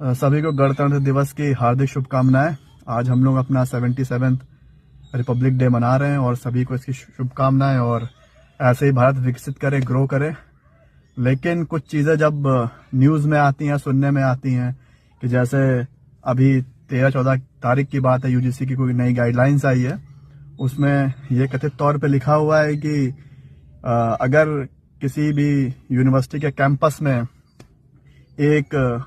सभी को गणतंत्र दिवस की हार्दिक शुभकामनाएं। आज हम लोग अपना 77th रिपब्लिक डे मना रहे हैं और सभी को इसकी शुभकामनाएं। और ऐसे ही भारत विकसित करे, ग्रो करे। लेकिन कुछ चीज़ें जब न्यूज़ में आती हैं, सुनने में आती हैं कि जैसे अभी 13-14 तारीख की बात है, यूजीसी की कोई नई गाइडलाइंस आई है। उसमें ये कथित तौर पे लिखा हुआ है कि अगर किसी भी यूनिवर्सिटी के कैंपस में एक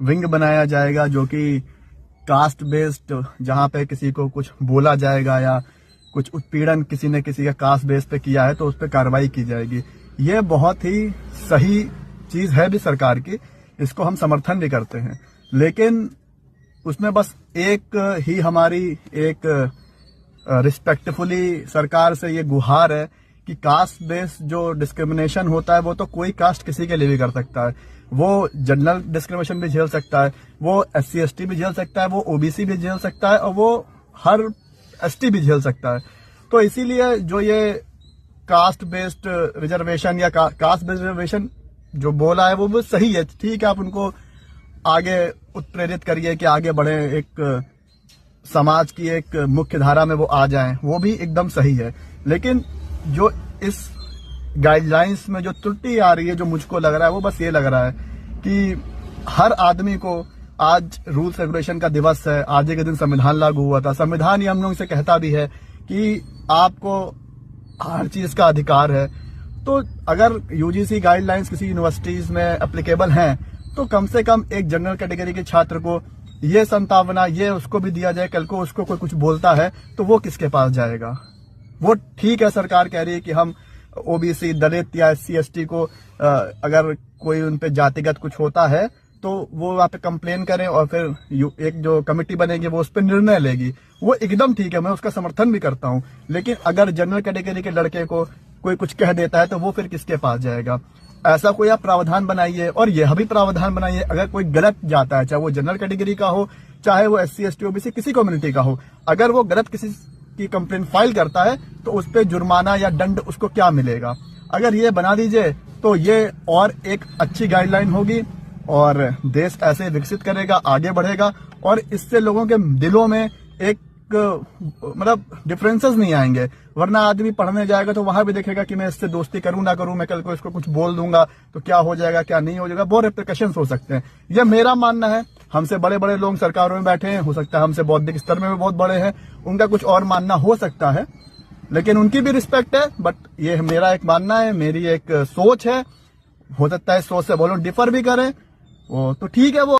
विंग बनाया जाएगा जो कि कास्ट बेस्ड, जहां पे किसी को कुछ बोला जाएगा या कुछ उत्पीड़न किसी ने किसी का कास्ट बेस पे किया है तो उस पर कार्रवाई की जाएगी। ये बहुत ही सही चीज है भी सरकार की, इसको हम समर्थन भी करते हैं। लेकिन उसमें बस एक ही हमारी एक रिस्पेक्टफुली सरकार से ये गुहार है कि कास्ट बेस्ड जो डिस्क्रिमिनेशन होता है वो तो कोई कास्ट किसी के लिए भी कर सकता है। वो जनरल डिस्क्रिमिनेशन भी झेल सकता है, वो SC/ST भी झेल सकता है, वो OBC भी झेल सकता है और वो हर ST भी झेल सकता है। तो इसीलिए जो ये कास्ट बेस्ड रिजर्वेशन या कास्ट बेस्ड रिजर्वेशन जो बोला है वो सही है। ठीक है, आप उनको आगे उत्प्रेरित करिए कि आगे बढ़े, एक समाज की एक मुख्य धारा में वो आ जाएं, वो भी एकदम सही है। लेकिन जो इस गाइडलाइंस में जो त्रुटि आ रही है, जो मुझको लग रहा है, वो बस ये लग रहा है कि हर आदमी को आज रूल्स रेगुलेशन का दिवस है। आज के दिन संविधान लागू हुआ था। संविधान ही हम लोग से कहता भी है कि आपको हर चीज का अधिकार है। तो अगर यूजीसी गाइडलाइंस किसी यूनिवर्सिटीज में एप्लीकेबल हैं तो कम से कम एक जनरल कैटेगरी के छात्र को ये संभावना ये उसको भी दिया जाए। कल को उसको कोई कुछ बोलता है तो वो किसके पास जाएगा? वो ठीक है, सरकार कह रही है कि हम OBC, दलित या SC/ST को अगर कोई उन पे जातिगत कुछ होता है तो वो वहां पे कंप्लेन करें और फिर एक जो कमेटी बनेगी वो उस पर निर्णय लेगी। वो एकदम ठीक है, मैं उसका समर्थन भी करता हूं। लेकिन अगर जनरल कैटेगरी के लड़के को कोई कुछ कह देता है तो वो फिर किसके पास जाएगा? ऐसा कोई आप प्रावधान बनाइए। और यह भी प्रावधान बनाइए, अगर कोई गलत जाता है, चाहे वो जनरल कैटेगरी का हो, चाहे वो SC/ST OBC किसी कम्युनिटी का हो, अगर वो गलत किसी की कंप्लेंट फाइल करता है तो उस पर जुर्माना या दंड उसको क्या मिलेगा? अगर ये बना दीजिए तो ये और एक अच्छी गाइडलाइन होगी और देश ऐसे विकसित करेगा, आगे बढ़ेगा। और इससे लोगों के दिलों में एक मतलब डिफरेंसेस नहीं आएंगे। वरना आदमी पढ़ने जाएगा तो वहां भी देखेगा कि मैं इससे दोस्ती करूं ना करूं, मैं कल को इसको कुछ बोल दूंगा तो क्या हो जाएगा, क्या नहीं हो जाएगा, बहुत रिप्रिकॉशंस हो सकते हैं। यह मेरा मानना है। हमसे बड़े बड़े लोग सरकारों में बैठे हैं, हो सकता है हमसे बौद्धिक स्तर में भी बहुत बड़े हैं, उनका कुछ और मानना हो सकता है, लेकिन उनकी भी रिस्पेक्ट है। बट ये मेरा एक मानना है, मेरी एक सोच है। हो सकता है सोच से बोलो डिफर भी करें, वो तो ठीक है। वो